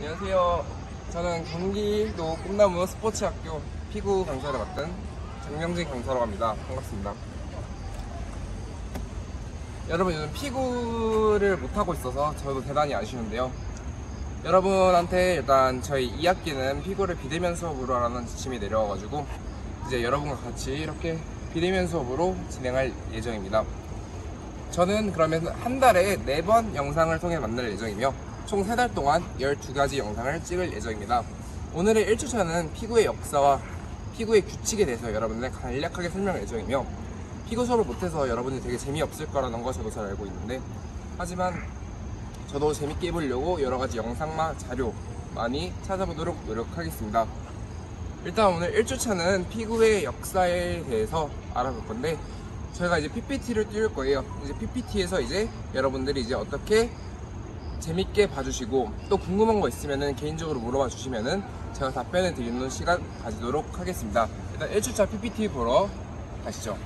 안녕하세요. 저는 경기도 꿈나무 스포츠학교 피구 강사를 맡은 장명진 강사라고 합니다. 반갑습니다. 여러분, 요즘 피구를 못하고 있어서 저도 대단히 아쉬운데요. 여러분한테 일단 저희 2학기는 피구를 비대면 수업으로 하라는 지침이 내려와가지고 이제 여러분과 같이 이렇게 비대면 수업으로 진행할 예정입니다. 저는 그러면 한 달에 4번 영상을 통해 만날 예정이며 총 3달 동안 12가지 영상을 찍을 예정입니다. 오늘의 1주차는 피구의 역사와 피구의 규칙에 대해서 여러분들 간략하게 설명할 예정이며, 피구 수업을 못해서 여러분이 되게 재미없을 거라는 거 저도 잘 알고 있는데, 하지만 저도 재밌게 해보려고 여러가지 영상과 자료 많이 찾아보도록 노력하겠습니다. 일단 오늘 1주차는 피구의 역사에 대해서 알아볼 건데, 저희가 이제 PPT를 띄울 거예요. 이제 PPT에서 이제 여러분들이 이제 어떻게 재밌게 봐주시고, 또 궁금한 거 있으면은 개인적으로 물어봐 주시면은 제가 답변을 드리는 시간 가지도록 하겠습니다. 일단 1주차 PPT 보러 가시죠.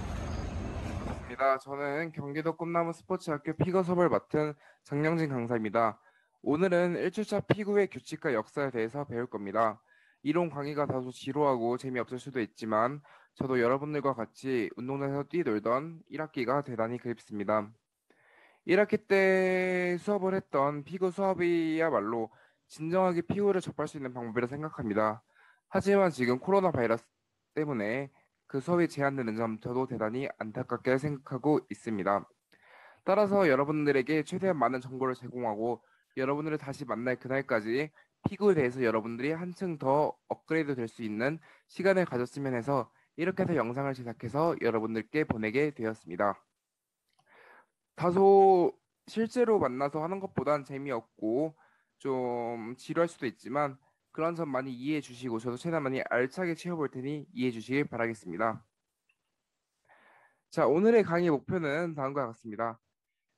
반갑습니다. 저는 경기도 꿈나무 스포츠학교 피구 수업을 맡은 장영진 강사입니다. 오늘은 1주차 피구의 규칙과 역사에 대해서 배울 겁니다. 이론 강의가 다소 지루하고 재미없을 수도 있지만 저도 여러분들과 같이 운동장에서 뛰놀던 1학기가 대단히 그립습니다. 1학기 때 수업을 했던 피구 수업이야말로 진정하게 피구를 접할 수 있는 방법이라 생각합니다. 하지만 지금 코로나 바이러스 때문에 그 수업이 제한되는 점 저도 대단히 안타깝게 생각하고 있습니다. 따라서 여러분들에게 최대한 많은 정보를 제공하고 여러분들을 다시 만날 그날까지 피구에 대해서 여러분들이 한층 더 업그레이드 될 수 있는 시간을 가졌으면 해서 이렇게 해서 영상을 제작해서 여러분들께 보내게 되었습니다. 다소 실제로 만나서 하는 것보단 재미없고 좀 지루할 수도 있지만 그런 점 많이 이해해 주시고 저도 최대한 많이 알차게 채워볼 테니 이해해 주시길 바라겠습니다. 자, 오늘의 강의 목표는 다음과 같습니다.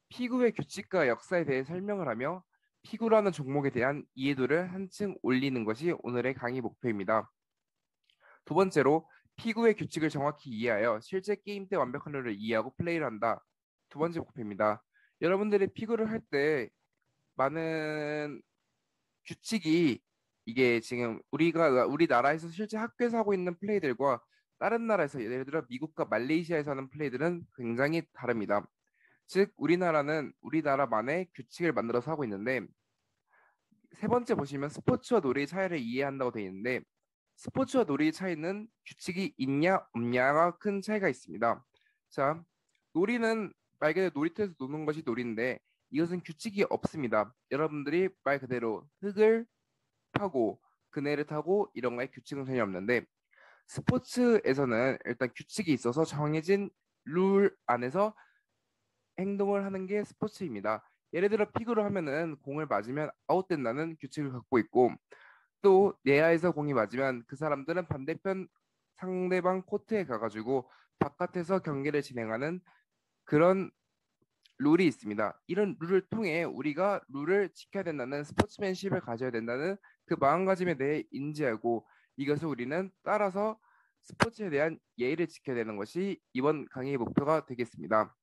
피구의 규칙과 역사에 대해 설명을 하며 피구라는 종목에 대한 이해도를 한층 올리는 것이 오늘의 강의 목표입니다. 두 번째로, 피구의 규칙을 정확히 이해하여 실제 게임 때 완벽한 룰을 이해하고 플레이를 한다. 두 번째 목표입니다. 여러분들이 피구를 할 때 많은 규칙이, 이게 지금 우리나라에서 실제 학교에서 하고 있는 플레이들과 다른 나라에서, 예를 들어 미국과 말레이시아에서 하는 플레이들은 굉장히 다릅니다. 즉 우리나라는 우리나라만의 규칙을 만들어서 하고 있는데, 세 번째 보시면 스포츠와 놀이의 차이를 이해한다고 되어 있는데, 스포츠와 놀이의 차이는 규칙이 있냐 없냐가 큰 차이가 있습니다. 자, 놀이는 말 그대로 놀이터에서 노는 것이 놀이인데 이것은 규칙이 없습니다. 여러분들이 말 그대로 흙을 파고 그네를 타고 이런 거에 규칙은 전혀 없는데, 스포츠에서는 일단 규칙이 있어서 정해진 룰 안에서 행동을 하는 게 스포츠입니다. 예를 들어 피구를 하면은 공을 맞으면 아웃된다는 규칙을 갖고 있고, 또 내야에서 공이 맞으면 그 사람들은 반대편 상대방 코트에 가가지고 바깥에서 경기를 진행하는 그런 룰이 있습니다. 이런 룰을 통해 우리가 룰을 지켜야 된다는 스포츠맨십을 가져야 된다는 그 마음가짐에 대해 인지하고, 이것을 우리는 따라서 스포츠에 대한 예의를 지켜야 되는 것이 이번 강의의 목표가 되겠습니다.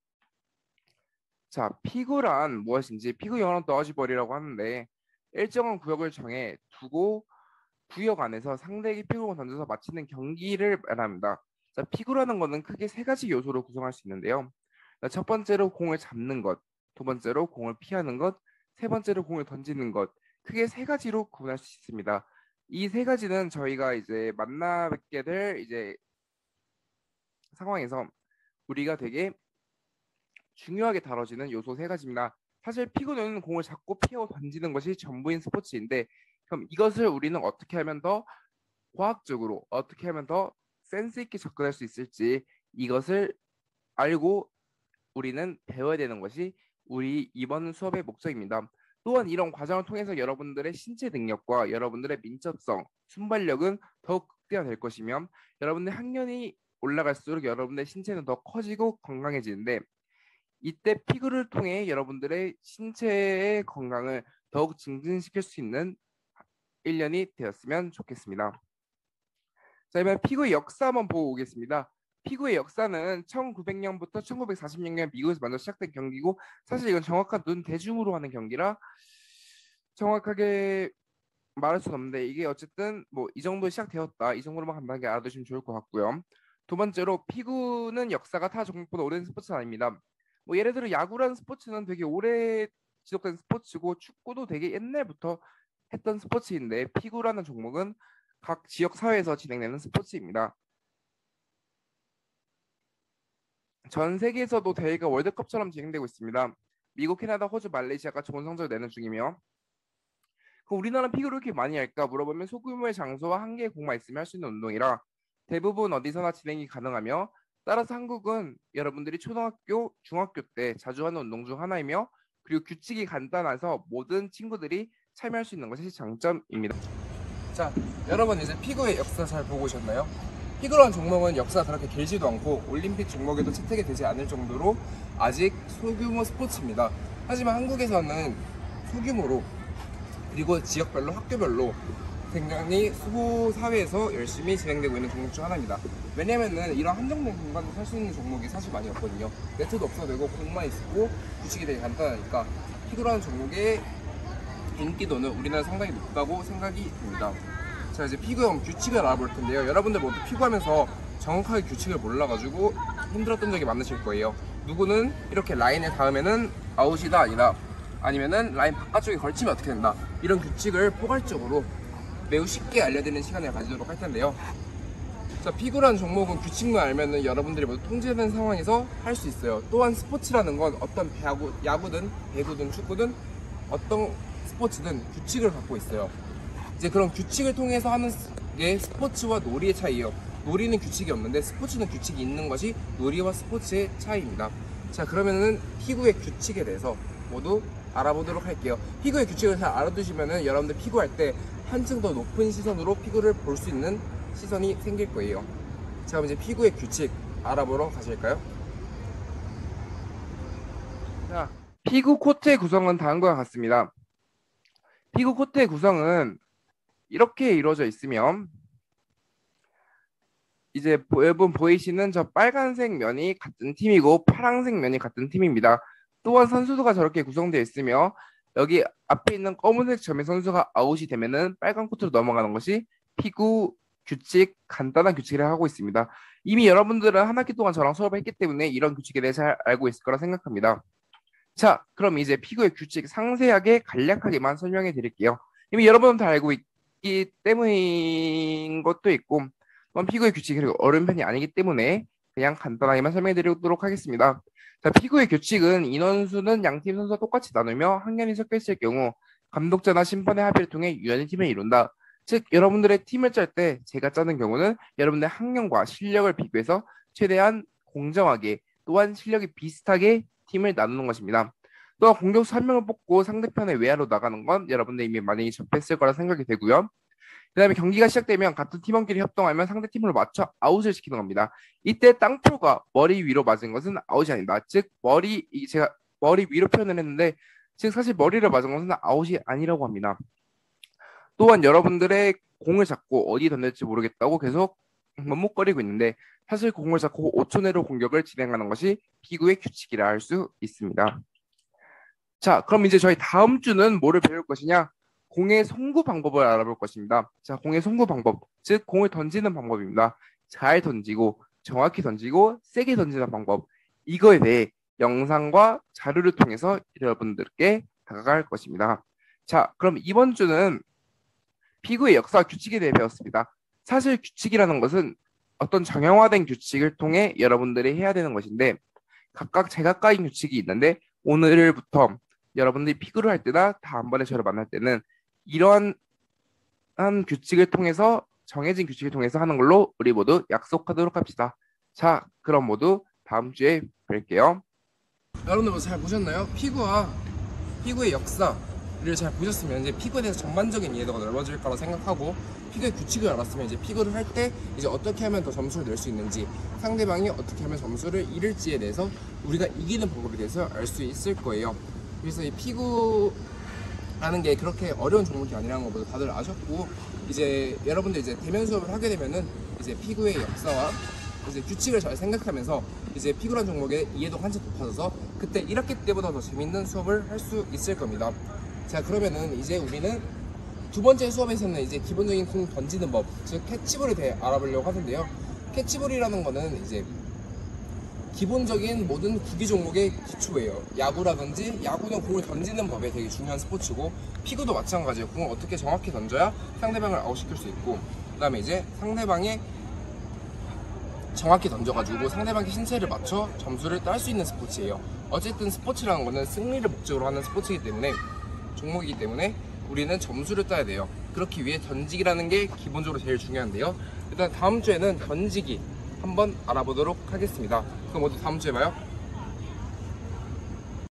자, 피구란 무엇인지, 피구 영어로 더지볼이라고 하는데, 일정한 구역을 정해 두고 구역 안에서 상대에게 피구공을 던져서 마치는 경기를 말합니다. 자, 피구라는 것은 크게 세 가지 요소로 구성할 수 있는데요. 자, 첫 번째로 공을 잡는 것, 두 번째로 공을 피하는 것, 세 번째로 공을 던지는 것, 크게 세 가지로 구분할 수 있습니다. 이 세 가지는 저희가 이제 만나 뵙게 될 이제 상황에서 우리가 되게 중요하게 다뤄지는 요소 세 가지입니다. 사실 피구는 공을 잡고 피하고 던지는 것이 전부인 스포츠인데, 그럼 이것을 우리는 어떻게 하면 더 과학적으로, 어떻게 하면 더 센스 있게 접근할 수 있을지, 이것을 알고 우리는 배워야 되는 것이 우리 이번 수업의 목적입니다. 또한 이런 과정을 통해서 여러분들의 신체 능력과 여러분들의 민첩성, 순발력은 더욱 극대화될 것이며, 여러분의 학년이 올라갈수록 여러분의 신체는 더 커지고 건강해지는데, 이때 피구를 통해 여러분들의 신체의 건강을 더욱 증진시킬 수 있는 1년이 되었으면 좋겠습니다. 자, 이번 피구의 역사 한번 보고 오겠습니다. 피구의 역사는 1900년부터 1946년 미국에서 먼저 시작된 경기고, 사실 이건 정확한 눈 대중으로 하는 경기라 정확하게 말할 수는 없는데 이게 어쨌든 뭐 이 정도 시작되었다. 이 정도로만 간단하게 알아두시면 좋을 것 같고요. 두 번째로 피구는 역사가 타 종목보다 오래된 스포츠는 아닙니다. 뭐 예를 들어 야구라는 스포츠는 되게 오래 지속된 스포츠고 축구도 되게 옛날부터 했던 스포츠인데 피구라는 종목은 각 지역 사회에서 진행되는 스포츠입니다. 전 세계에서도 대회가 월드컵처럼 진행되고 있습니다. 미국, 캐나다, 호주, 말레이시아가 좋은 성적을 내는 중이며 그럼 우리나라는 피구를 이렇게 많이 할까 물어보면 소규모의 장소와 한 개의 공만 있으면 할 수 있는 운동이라 대부분 어디서나 진행이 가능하며 따라서 한국은 여러분들이 초등학교, 중학교 때 자주 하는 운동 중 하나이며 그리고 규칙이 간단해서 모든 친구들이 참여할 수 있는 것이 장점입니다. 자, 여러분 이제 피구의 역사 잘 보고 오셨나요? 피구라는 종목은 역사가 그렇게 길지도 않고 올림픽 종목에도 채택이 되지 않을 정도로 아직 소규모 스포츠입니다. 하지만 한국에서는 소규모로 그리고 지역별로 학교별로 굉장히 수호 사회에서 열심히 진행되고 있는 종목 중 하나입니다. 왜냐면은 이런 한정된 공간에서 살 수 있는 종목이 사실 많이 없거든요. 네트도 없어도 되고 공만 있고 규칙이 되게 간단하니까 피구라는 종목의 인기도는 우리나라 상당히 높다고 생각이 듭니다. 자, 이제 피구의 규칙을 알아볼 텐데요. 여러분들 모두 피구하면서 정확하게 규칙을 몰라가지고 힘들었던 적이 많으실 거예요. 누구는 이렇게 라인에 닿으면은 아웃이다 아니다, 아니면은 라인 바깥쪽에 걸치면 어떻게 된다, 이런 규칙을 포괄적으로 매우 쉽게 알려드리는 시간을 가지도록 할 텐데요. 자, 피구라는 종목은 규칙만 알면은 여러분들이 모두 통제된 상황에서 할 수 있어요. 또한 스포츠라는 건 어떤 야구든 배구든 축구든 어떤 스포츠든 규칙을 갖고 있어요. 이제 그런 규칙을 통해서 하는 게 스포츠와 놀이의 차이예요. 놀이는 규칙이 없는데 스포츠는 규칙이 있는 것이 놀이와 스포츠의 차이입니다. 자, 그러면은 피구의 규칙에 대해서 모두 알아보도록 할게요. 피구의 규칙을 잘 알아두시면은 여러분들 피구할 때 한층 더 높은 시선으로 피구를 볼 수 있는 시선이 생길 거예요. 자, 그럼 이제 피구의 규칙 알아보러 가실까요? 자, 피구 코트의 구성은 다음과 같습니다. 피구 코트의 구성은 이렇게 이루어져 있으면 이제 여러분 보이시는 저 빨간색 면이 같은 팀이고 파란색 면이 같은 팀입니다. 또한 선수가 저렇게 구성되어 있으며 여기 앞에 있는 검은색 점의 선수가 아웃이 되면은 빨간 코트로 넘어가는 것이 피구 규칙, 간단한 규칙을 하고 있습니다. 이미 여러분들은 한 학기 동안 저랑 수업을 했기 때문에 이런 규칙에 대해 잘 알고 있을 거라 생각합니다. 자, 그럼 이제 피구의 규칙 상세하게 간략하게만 설명해 드릴게요. 이미 여러분은 다 알고 있기 때문인 것도 있고 피구의 규칙이 그리고 어려운 편이 아니기 때문에 그냥 간단하게만 설명해 드리도록 하겠습니다. 자, 피구의 규칙은 인원수는 양팀 선수와 똑같이 나누며 한 명이 섞여 있을 경우 감독자나 심판의 합의를 통해 유연히 팀을 이룬다. 즉 여러분들의 팀을 짤 때 제가 짜는 경우는 여러분의 학력과 실력을 비교해서 최대한 공정하게 또한 실력이 비슷하게 팀을 나누는 것입니다. 또한 공격수 한 명을 뽑고 상대편의 외야로 나가는 건 여러분들 이미 많이 접했을 거라 생각이 되고요. 그 다음에 경기가 시작되면 같은 팀원끼리 협동하면 상대 팀으로 맞춰 아웃을 시키는 겁니다. 이때 땅볼과 머리 위로 맞은 것은 아웃이 아니다. 즉 제가 머리 위로 표현을 했는데 즉 사실 머리를 맞은 것은 아웃이 아니라고 합니다. 또한 여러분들의 공을 잡고 어디 던질지 모르겠다고 계속 머뭇거리고 있는데 사실 공을 잡고 5초 내로 공격을 진행하는 것이 피구의 규칙이라 할 수 있습니다. 자, 그럼 이제 저희 다음 주는 뭐를 배울 것이냐? 공의 송구 방법을 알아볼 것입니다. 자, 공의 송구 방법, 즉 공을 던지는 방법입니다. 잘 던지고 정확히 던지고 세게 던지는 방법, 이거에 대해 영상과 자료를 통해서 여러분들께 다가갈 것입니다. 자, 그럼 이번 주는 피구의 역사와 규칙에 대해 배웠습니다. 사실 규칙이라는 것은 어떤 정형화된 규칙을 통해 여러분들이 해야 되는 것인데 각각 제각각인 규칙이 있는데 오늘부터 여러분들이 피구를 할 때나 다음번에 저를 만날 때는 이러한 규칙을 통해서 정해진 규칙을 통해서 하는 걸로 우리 모두 약속하도록 합시다. 자, 그럼 모두 다음 주에 뵐게요. 여러분들 잘 보셨나요? 피구의 역사를 잘 보셨으면 이제 피구에 대해서 전반적인 이해도가 넓어질 거라 생각하고 피구의 규칙을 알았으면 이제 피구를 할 때 이제 어떻게 하면 더 점수를 낼 수 있는지 상대방이 어떻게 하면 점수를 잃을지에 대해서 우리가 이기는 방법에 대해서 알 수 있을 거예요. 그래서 이 피구라는 게 그렇게 어려운 종목이 아니라는 것보다 다들 아셨고 이제 여러분들 이제 대면 수업을 하게 되면은 이제 피구의 역사와 이제 규칙을 잘 생각하면서 이제 피구라는 종목의 이해도가 한층 높아져서 그때 1학기 때보다 더 재밌는 수업을 할 수 있을 겁니다. 자, 그러면은 이제 우리는 두 번째 수업에서는 이제 기본적인 공 던지는 법, 즉 캐치볼에 대해 알아보려고 하는데요. 캐치볼이라는 거는 이제 기본적인 모든 구기 종목의 기초예요. 야구라든지 야구는 공을 던지는 법에 되게 중요한 스포츠고, 피구도 마찬가지예요. 공을 어떻게 정확히 던져야 상대방을 아웃시킬 수 있고, 그 다음에 이제 상대방의 정확히 던져가지고 상대방의 신체를 맞춰 점수를 딸 수 있는 스포츠예요. 어쨌든 스포츠라는 거는 승리를 목적으로 하는 스포츠이기 때문에, 종목이기 때문에 우리는 점수를 따야 돼요. 그렇기 위해 던지기라는 게 기본적으로 제일 중요한데요. 일단 다음 주에는 던지기 한번 알아보도록 하겠습니다. 그럼 모두 다음 주에 봐요.